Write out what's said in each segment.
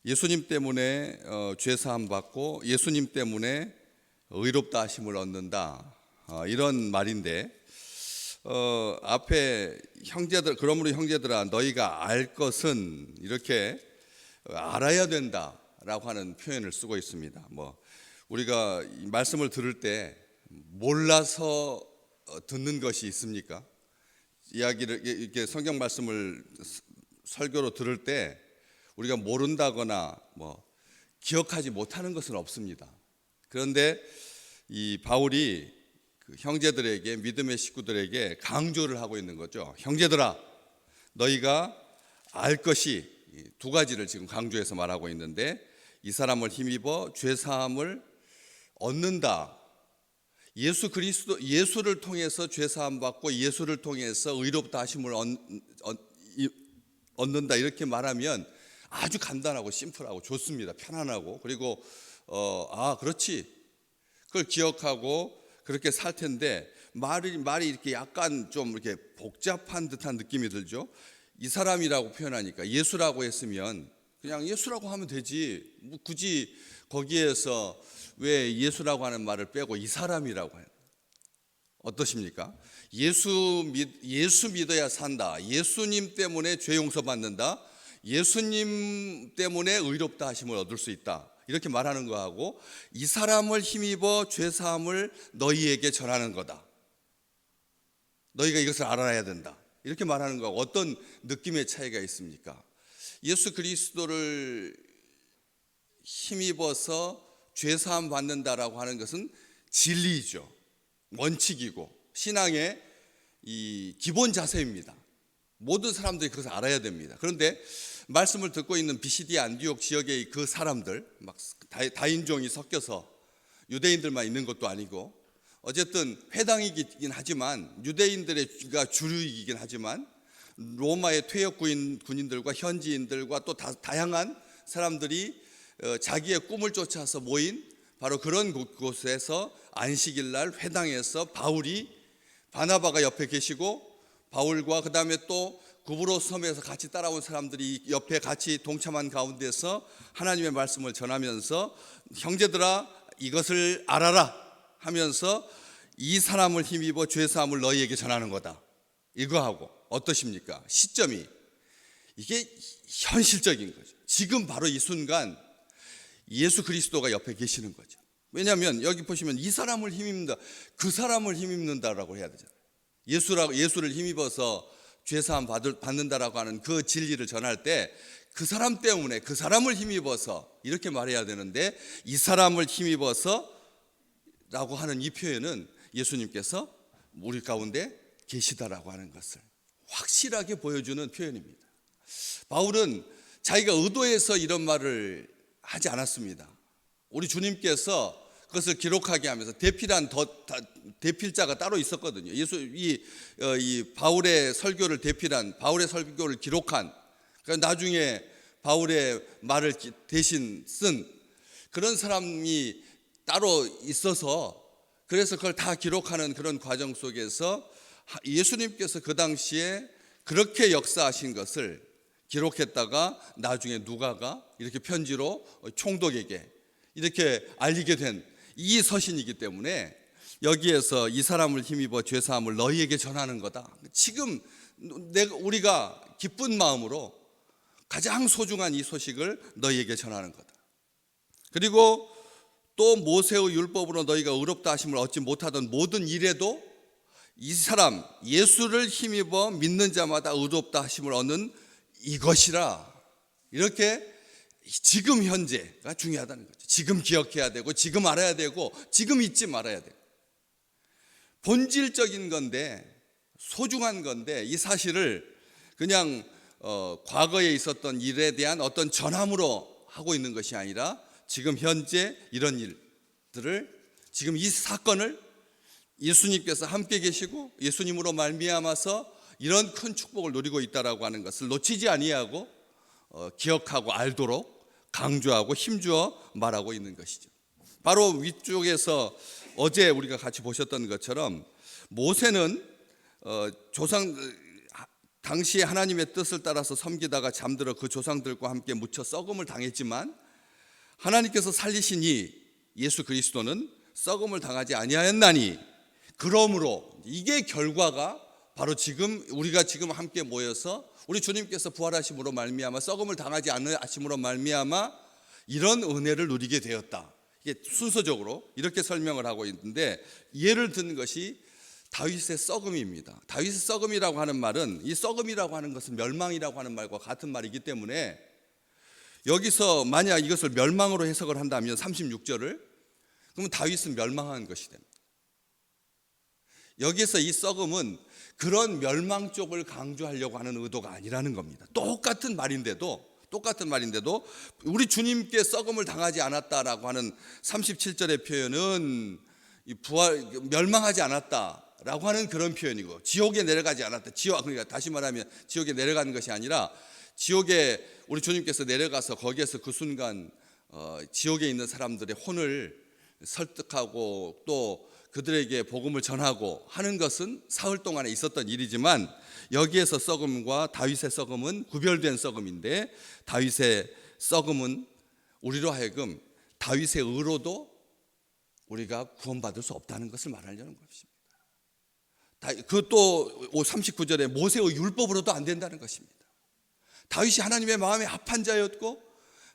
예수님 때문에 죄 사함 받고 예수님 때문에 의롭다 하심을 얻는다, 이런 말인데, 앞에 형제들, 그러므로 형제들아 너희가 알 것은, 이렇게 알아야 된다라고 하는 표현을 쓰고 있습니다. 우리가 이 말씀을 들을 때 몰라서 듣는 것이 있습니까? 이야기를, 이렇게 성경 말씀을 설교로 들을 때 우리가 모른다거나 기억하지 못하는 것은 없습니다. 그런데 이 바울이 그 형제들에게, 믿음의 식구들에게 강조를 하고 있는 거죠. 형제들아 너희가 알 것이, 두 가지를 지금 강조해서 말하고 있는데, 이 사람을 힘입어 죄 사함을 얻는다. 예수 그리스도, 예수를 통해서 죄 사함 받고 예수를 통해서 의롭다 하심을 얻는다, 이렇게 말하면 아주 간단하고 심플하고 좋습니다. 편안하고, 그리고 그렇지, 그걸 기억하고 그렇게 살 텐데, 말이 이렇게 약간 좀 이렇게 복잡한 듯한 느낌이 들죠. 이 사람이라고 표현하니까 예수라고 했으면 그냥 예수라고 하면 되지, 굳이 거기에서 왜 예수라고 하는 말을 빼고 이 사람이라고 해요? 어떠십니까? 예수 믿어야 산다, 예수님 때문에 죄 용서받는다, 예수님 때문에 의롭다 하심을 얻을 수 있다, 이렇게 말하는 거하고, 이 사람을 힘입어 죄 사함을 너희에게 전하는 거다, 너희가 이것을 알아야 된다, 이렇게 말하는 거하고 어떤 느낌의 차이가 있습니까? 예수 그리스도를 힘입어서 죄 사함 받는다라고 하는 것은 진리이죠. 원칙이고 신앙의 이 기본 자세입니다. 모든 사람들이 그것을 알아야 됩니다. 그런데 말씀을 듣고 있는 비시디 안디옥 지역의 그 사람들, 막 다인종이 섞여서 유대인들만 있는 것도 아니고, 어쨌든 회당이긴 하지만 유대인들의 주류이긴 하지만 로마의 퇴역 군인들과 현지인들과 또 다양한 사람들이 자기의 꿈을 쫓아서 모인 바로 그런 곳에서 안식일 날 회당에서 바나바가 옆에 계시고, 바울과 그 다음에 또 구브로스 섬에서 같이 따라온 사람들이 옆에 같이 동참한 가운데서 하나님의 말씀을 전하면서, 형제들아 이것을 알아라 하면서 이 사람을 힘입어 죄 사함을 너희에게 전하는 거다, 이거하고 어떠십니까? 시점이 이게 현실적인 거죠. 지금 바로 이 순간 예수 그리스도가 옆에 계시는 거죠. 왜냐하면 여기 보시면 이 사람을 힘입는다, 그 사람을 힘입는다라고 해야 되잖아요. 예수를 힘입어서 죄사함 받는다라고 하는 그 진리를 전할 때 그 사람 때문에, 그 사람을 힘입어서, 이렇게 말해야 되는데, 이 사람을 힘입어서 라고 하는 이 표현은 예수님께서 우리 가운데 계시다라고 하는 것을 확실하게 보여주는 표현입니다. 바울은 자기가 의도해서 이런 말을 하지 않았습니다. 우리 주님께서 그것을 기록하게 하면서 대필자가 따로 있었거든요. 이 바울의 설교를 대필한, 바울의 설교를 기록한, 그러니까 나중에 바울의 말을 대신 쓴 그런 사람이 따로 있어서, 그래서 그걸 다 기록하는 그런 과정 속에서 예수님께서 그 당시에 그렇게 역사하신 것을 기록했다가 나중에 누가가 이렇게 편지로 총독에게 이렇게 알리게 된 이 서신이기 때문에, 여기에서 이 사람을 힘입어 죄 사함을 너희에게 전하는 거다, 지금 우리가 기쁜 마음으로 가장 소중한 이 소식을 너희에게 전하는 거다. 그리고 또 모세의 율법으로 너희가 의롭다 하심을 얻지 못하던 모든 일에도 이 사람 예수를 힘입어 믿는 자마다 의롭다 하심을 얻는 이것이라, 이렇게 지금 현재가 중요하다는 거죠. 지금 기억해야 되고, 지금 알아야 되고, 지금 잊지 말아야 되고, 본질적인 건데, 소중한 건데, 이 사실을 그냥 과거에 있었던 일에 대한 어떤 전함으로 하고 있는 것이 아니라, 지금 현재 이런 일들을, 지금 이 사건을 예수님께서 함께 계시고 예수님으로 말미암아서 이런 큰 축복을 누리고 있다라고 하는 것을 놓치지 아니하고 기억하고 알도록 강조하고 힘주어 말하고 있는 것이죠. 바로 위쪽에서 어제 우리가 같이 보셨던 것처럼, 모세는 당시에 하나님의 뜻을 따라서 섬기다가 잠들어 그 조상들과 함께 묻혀 썩음을 당했지만 하나님께서 살리신 이 예수 그리스도는 썩음을 당하지 아니하였나니 그러므로 이게 결과가 바로 지금 우리가 지금 함께 모여서 우리 주님께서 부활하심으로 말미암아 썩음을 당하지 않으심으로 말미암아 이런 은혜를 누리게 되었다. 이게 순서적으로 이렇게 설명을 하고 있는데 예를 든 것이 다윗의 썩음입니다. 다윗의 썩음이라고 하는 말은 이 썩음이라고 하는 것은 멸망이라고 하는 말과 같은 말이기 때문에 여기서 만약 이것을 멸망으로 해석을 한다면 36절을 그러면 다윗은 멸망한 것이 됩니다. 여기서 이 썩음은 그런 멸망 쪽을 강조하려고 하는 의도가 아니라는 겁니다. 똑같은 말인데도 우리 주님께 썩음을 당하지 않았다라고 하는 37절의 표현은 멸망하지 않았다라고 하는 그런 표현이고 지옥에 내려가지 않았다. 그러니까 다시 말하면 지옥에 내려가는 것이 아니라 지옥에 우리 주님께서 내려가서 거기에서 그 순간 지옥에 있는 사람들의 혼을 설득하고 또 그들에게 복음을 전하고 하는 것은 사흘 동안에 있었던 일이지만 여기에서 썩음과 다윗의 썩음은 구별된 썩음인데 다윗의 썩음은 우리로 하여금 다윗의 의로도 우리가 구원받을 수 없다는 것을 말하려는 것입니다. 그 또 39절에 모세의 율법으로도 안 된다는 것입니다. 다윗이 하나님의 마음에 합한 자였고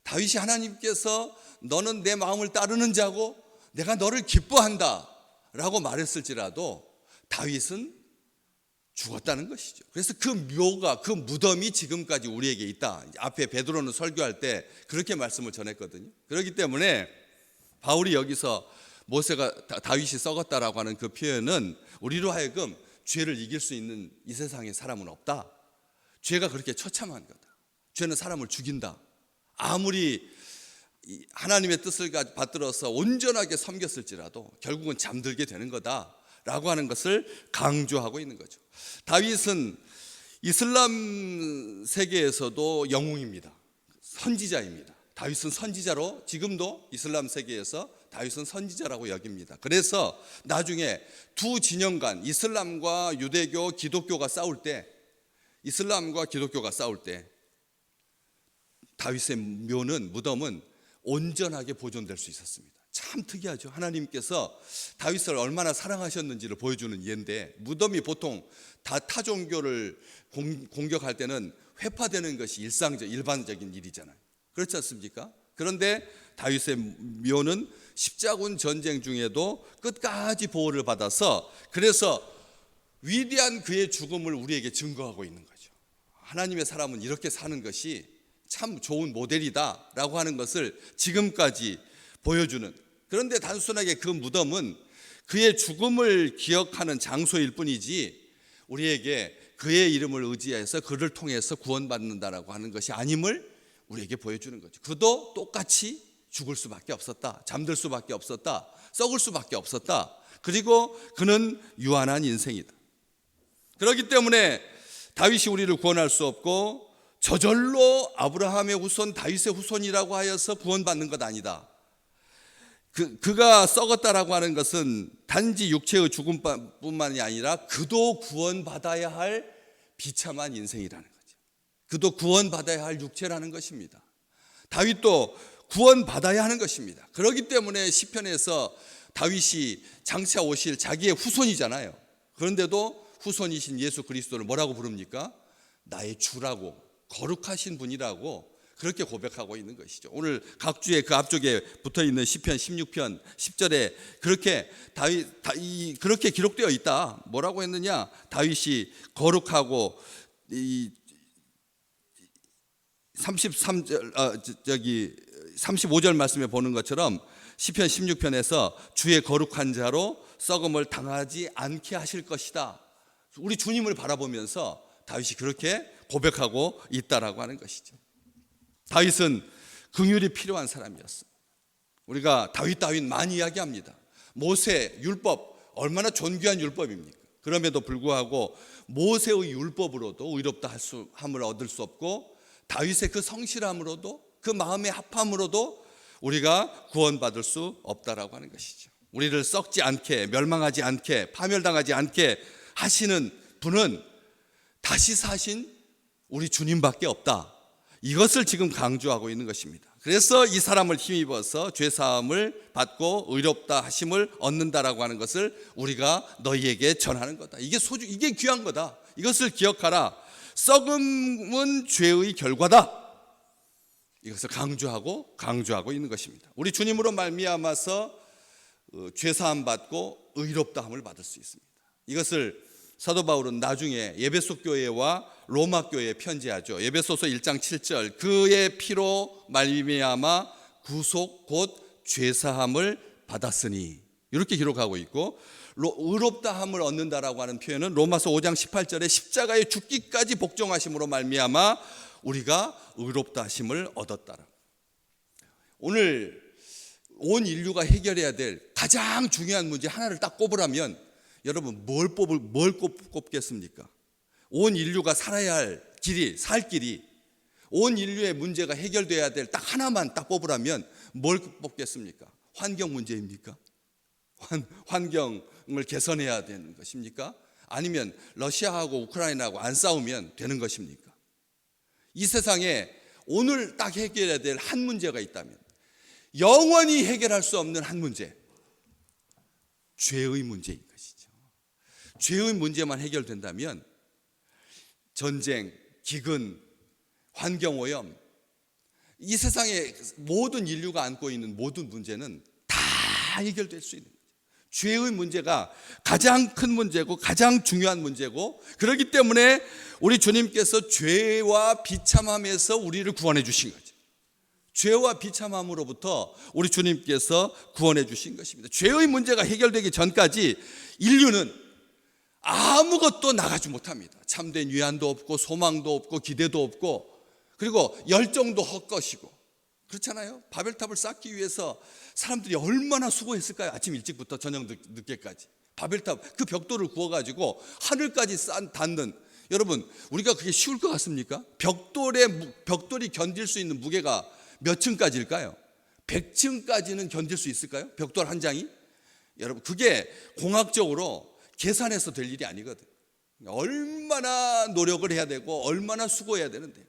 다윗이 하나님께서 너는 내 마음을 따르는 자고 내가 너를 기뻐한다 라고 말했을지라도 다윗은 죽었다는 것이죠. 그래서 그 묘가 그 무덤이 지금까지 우리에게 있다. 앞에 베드로는 설교할 때 그렇게 말씀을 전했거든요. 그렇기 때문에 바울이 여기서 다윗이 썩었다라고 하는 그 표현은 우리로 하여금 죄를 이길 수 있는 이 세상에 사람은 없다. 죄가 그렇게 처참한 거다. 죄는 사람을 죽인다. 아무리 하나님의 뜻을 받들어서 온전하게 섬겼을지라도 결국은 잠들게 되는 거다라고 하는 것을 강조하고 있는 거죠. 다윗은 이슬람 세계에서도 영웅입니다. 선지자입니다. 다윗은 선지자로 지금도 이슬람 세계에서 다윗은 선지자라고 여깁니다. 그래서 나중에 두 진영 간 이슬람과 유대교, 기독교가 싸울 때 다윗의 무덤은 온전하게 보존될 수 있었습니다. 참 특이하죠. 하나님께서 다윗을 얼마나 사랑하셨는지를 보여주는 예인데 무덤이 보통 타 종교를 공격할 때는 회파되는 것이 일반적인 일이잖아요. 그렇지 않습니까? 그런데 다윗의 묘는 십자군 전쟁 중에도 끝까지 보호를 받아서 그래서 위대한 그의 죽음을 우리에게 증거하고 있는 거죠. 하나님의 사람은 이렇게 사는 것이 참 좋은 모델이다라고 하는 것을 지금까지 보여주는, 그런데 단순하게 그 무덤은 그의 죽음을 기억하는 장소일 뿐이지 우리에게 그의 이름을 의지해서 그를 통해서 구원받는다라고 하는 것이 아님을 우리에게 보여주는 거죠. 그도 똑같이 죽을 수밖에 없었다. 잠들 수밖에 없었다. 썩을 수밖에 없었다. 그리고 그는 유한한 인생이다. 그렇기 때문에 다윗이 우리를 구원할 수 없고 저절로 아브라함의 후손 다윗의 후손이라고 하여서 구원받는 것 아니다. 그가 썩었다라고 하는 것은 단지 육체의 죽음뿐만이 아니라 그도 구원받아야 할 비참한 인생이라는 거죠. 그도 구원받아야 할 육체라는 것입니다. 다윗도 구원받아야 하는 것입니다. 그렇기 때문에 시편에서 다윗이 장차 오실 자기의 후손이잖아요. 그런데도 후손이신 예수 그리스도를 뭐라고 부릅니까? 나의 주라고, 거룩하신 분이라고 그렇게 고백하고 있는 것이죠. 오늘 각주의 그 앞쪽에 붙어 있는 시편 16편 10절에 그렇게 그렇게 기록되어 있다. 뭐라고 했느냐? 다윗이 거룩하고 35절 말씀에 보는 것처럼 시편 16편에서 주의 거룩한 자로 썩음을 당하지 않게 하실 것이다. 우리 주님을 바라보면서 다윗이 그렇게 고백하고 있다라고 하는 것이죠. 다윗은 긍휼이 필요한 사람이었어요. 우리가 다윗 많이 이야기합니다. 모세 율법 얼마나 존귀한 율법입니까? 그럼에도 불구하고 모세의 율법으로도 의롭다 함을 얻을 수 없고 다윗의 그 성실함으로도 그 마음의 합함으로도 우리가 구원받을 수 없다라고 하는 것이죠. 우리를 썩지 않게 멸망하지 않게 파멸당하지 않게 하시는 분은 다시 사신 우리 주님밖에 없다. 이것을 지금 강조하고 있는 것입니다. 그래서 이 사람을 힘입어서 죄사함을 받고 의롭다 하심을 얻는다라고 하는 것을 우리가 너희에게 전하는 거다. 이게 귀한 거다. 이것을 기억하라. 썩음은 죄의 결과다. 이것을 강조하고 있는 것입니다. 우리 주님으로 말미암아서 죄사함 받고 의롭다함을 받을 수 있습니다. 이것을 사도 바울은 나중에 에베소 교회와 로마 교회에 편지하죠. 에베소서 1장 7절 그의 피로 말미암아 구속 곧 죄사함을 받았으니 이렇게 기록하고 있고, 의롭다함을 얻는다라고 하는 표현은 로마서 5장 18절에 십자가에 죽기까지 복종하심으로 말미암아 우리가 의롭다 하심을 얻었다라. 오늘 온 인류가 해결해야 될 가장 중요한 문제 하나를 딱 꼽으라면 여러분 뭘 꼽겠습니까? 온 인류가 살아야 할 길이, 살 길이, 온 인류의 문제가 해결돼야 될 딱 하나만 딱 뽑으라면 뭘 뽑겠습니까? 환경 문제입니까? 환경을 개선해야 되는 것입니까? 아니면 러시아하고 우크라이나하고 안 싸우면 되는 것입니까? 이 세상에 오늘 딱 해결해야 될 한 문제가 있다면, 영원히 해결할 수 없는 한 문제, 죄의 문제인 것이죠. 죄의 문제만 해결된다면 전쟁, 기근, 환경오염, 이 세상의 모든 인류가 안고 있는 모든 문제는 다 해결될 수 있는 거죠. 죄의 문제가 가장 큰 문제고 가장 중요한 문제고, 그렇기 때문에 우리 주님께서 죄와 비참함에서 우리를 구원해 주신 거죠. 죄와 비참함으로부터 우리 주님께서 구원해 주신 것입니다. 죄의 문제가 해결되기 전까지 인류는 아무것도 나가지 못합니다. 참된 위안도 없고 소망도 없고 기대도 없고, 그리고 열정도 헛것이고, 그렇잖아요. 바벨탑을 쌓기 위해서 사람들이 얼마나 수고했을까요? 아침 일찍부터 저녁 늦게까지 바벨탑 그 벽돌을 구워가지고 하늘까지 닿는, 여러분 우리가 그게 쉬울 것 같습니까? 벽돌이 견딜 수 있는 무게가 몇 층까지일까요? 100층까지는 견딜 수 있을까요? 벽돌 한 장이? 여러분 그게 공학적으로 계산해서 될 일이 아니거든. 얼마나 노력을 해야 되고 얼마나 수고해야 되는데,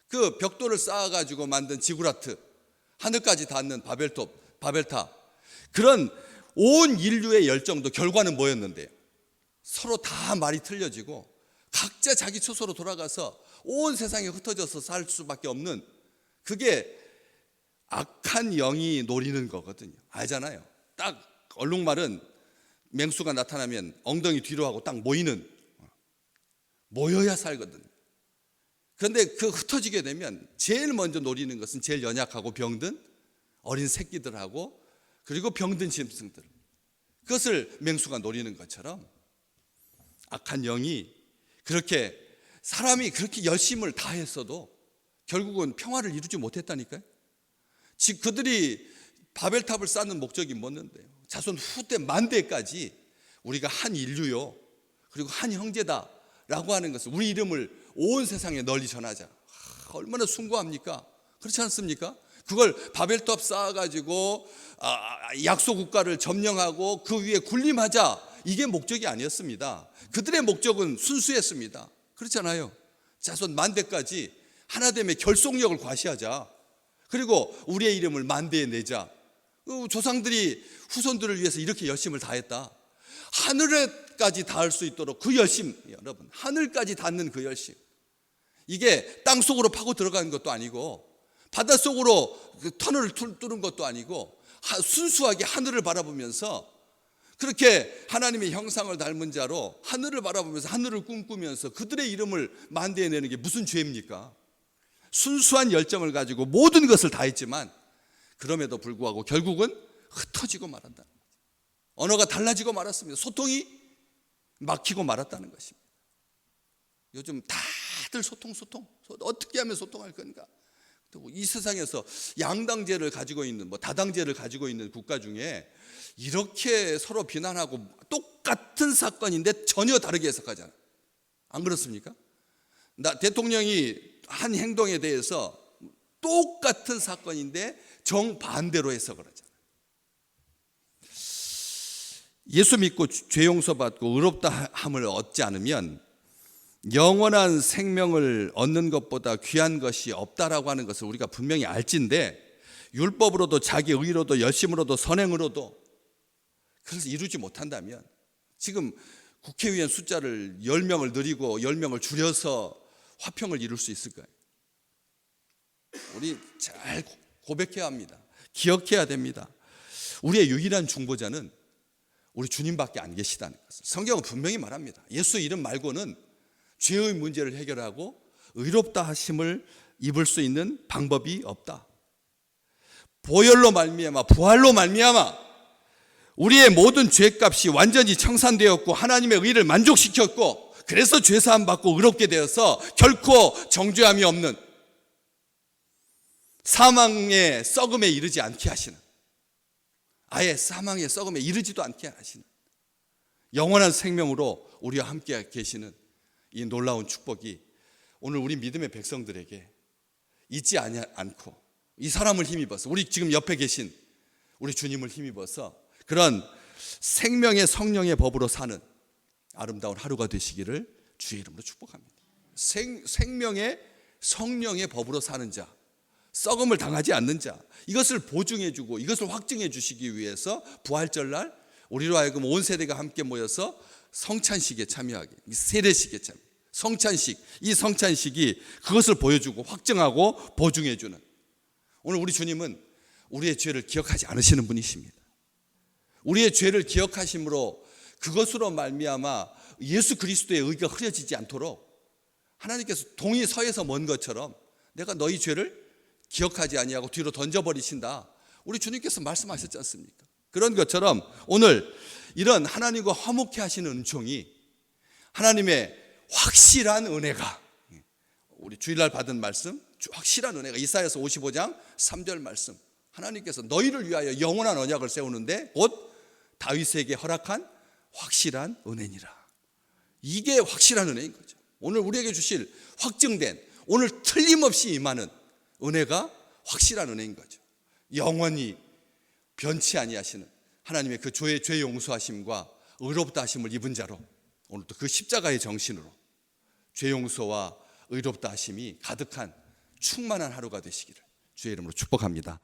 그 벽돌을 쌓아가지고 만든 지구라트, 하늘까지 닿는 바벨탑, 그런 온 인류의 열정도 결과는 뭐였는데요? 서로 다 말이 틀려지고 각자 자기 처소로 돌아가서 온 세상에 흩어져서 살 수밖에 없는, 그게 악한 영이 노리는 거거든요. 알잖아요. 딱 얼룩말은 맹수가 나타나면 엉덩이 뒤로 하고 딱 모여야 살거든요. 그런데 그 흩어지게 되면 제일 먼저 노리는 것은 제일 연약하고 병든 어린 새끼들하고, 그리고 병든 짐승들, 그것을 맹수가 노리는 것처럼 악한 영이 그렇게, 사람이 그렇게 열심을 다했어도 결국은 평화를 이루지 못했다니까요. 즉 그들이 바벨탑을 쌓는 목적이 뭐였는데요? 자손 후대 만대까지 우리가 한 인류요, 그리고 한 형제다라고 하는 것을, 우리 이름을 온 세상에 널리 전하자. 얼마나 숭고합니까? 그렇지 않습니까? 그걸 바벨탑 쌓아가지고 약소 국가를 점령하고 그 위에 군림하자, 이게 목적이 아니었습니다. 그들의 목적은 순수했습니다. 그렇잖아요. 자손 만대까지 하나됨의 결속력을 과시하자. 그리고 우리의 이름을 만대에 내자. 조상들이 후손들을 위해서 이렇게 열심을 다했다. 하늘에까지 닿을 수 있도록 그 열심, 여러분 하늘까지 닿는 그 열심, 이게 땅 속으로 파고 들어가는 것도 아니고 바다 속으로 터널을 뚫는 것도 아니고, 순수하게 하늘을 바라보면서, 그렇게 하나님의 형상을 닮은 자로 하늘을 바라보면서 하늘을 꿈꾸면서 그들의 이름을 만대에 내는 게 무슨 죄입니까? 순수한 열정을 가지고 모든 것을 다했지만 그럼에도 불구하고 결국은 흩어지고 말았다는 거죠. 언어가 달라지고 말았습니다. 소통이 막히고 말았다는 것입니다. 요즘 다들 소통 어떻게 하면 소통할 건가? 이 세상에서 양당제를 가지고 있는, 다당제를 가지고 있는 국가 중에 이렇게 서로 비난하고 똑같은 사건인데 전혀 다르게 해석하잖아요. 안 그렇습니까? 대통령이 한 행동에 대해서 똑같은 사건인데 정반대로 해석을 하잖아요. 예수 믿고 죄 용서받고 의롭다함을 얻지 않으면 영원한 생명을 얻는 것보다 귀한 것이 없다라고 하는 것을 우리가 분명히 알지인데, 율법으로도 자기 의로도 열심으로도 선행으로도 그래서 이루지 못한다면, 지금 국회의원 숫자를 10명을 늘리고 10명을 줄여서 화평을 이룰 수 있을까요? 우리 잘 고백해야 합니다. 기억해야 됩니다. 우리의 유일한 중보자는 우리 주님밖에 안 계시다는 것을 성경은 분명히 말합니다. 예수 이름 말고는 죄의 문제를 해결하고 의롭다 하심을 입을 수 있는 방법이 없다. 보혈로 말미암아, 부활로 말미암아 우리의 모든 죄값이 완전히 청산되었고 하나님의 의를 만족시켰고, 그래서 죄사함 받고 의롭게 되어서 결코 정죄함이 없는, 사망의 썩음에 이르지 않게 하시는, 아예 사망의 썩음에 이르지도 않게 하시는 영원한 생명으로 우리와 함께 계시는 이 놀라운 축복이 오늘 우리 믿음의 백성들에게 잊지 않고 이 사람을 힘입어서, 우리 지금 옆에 계신 우리 주님을 힘입어서 그런 생명의 성령의 법으로 사는 아름다운 하루가 되시기를 주의 이름으로 축복합니다. 생명의 성령의 법으로 사는 자, 썩음을 당하지 않는 자, 이것을 보증해 주고 이것을 확증해 주시기 위해서 부활절날 우리로 하여금 온 세대가 함께 모여서 성찬식에 참여하게, 세례식에 참여, 성찬식, 이 성찬식이 그것을 보여주고 확증하고 보증해 주는, 오늘 우리 주님은 우리의 죄를 기억하지 않으시는 분이십니다. 우리의 죄를 기억하심으로 그것으로 말미암아 예수 그리스도의 의가 흐려지지 않도록 하나님께서 동이 서에서 먼 것처럼 내가 너희 죄를 기억하지 아니하고 뒤로 던져버리신다, 우리 주님께서 말씀하셨지 않습니까? 그런 것처럼 오늘 이런 하나님과 화목해 하시는 은총이, 하나님의 확실한 은혜가, 우리 주일날 받은 말씀, 확실한 은혜가 이사야서 55장 3절 말씀, 하나님께서 너희를 위하여 영원한 언약을 세우는데 곧 다윗에게 허락한 확실한 은혜니라. 이게 확실한 은혜인 거죠. 오늘 우리에게 주실 확증된, 오늘 틀림없이 임하는 은혜가 확실한 은혜인 거죠. 영원히 변치 아니하시는 하나님의 그 죄 용서하심과 의롭다 하심을 입은 자로 오늘도 그 십자가의 정신으로 죄 용서와 의롭다 하심이 가득한 충만한 하루가 되시기를 주의 이름으로 축복합니다.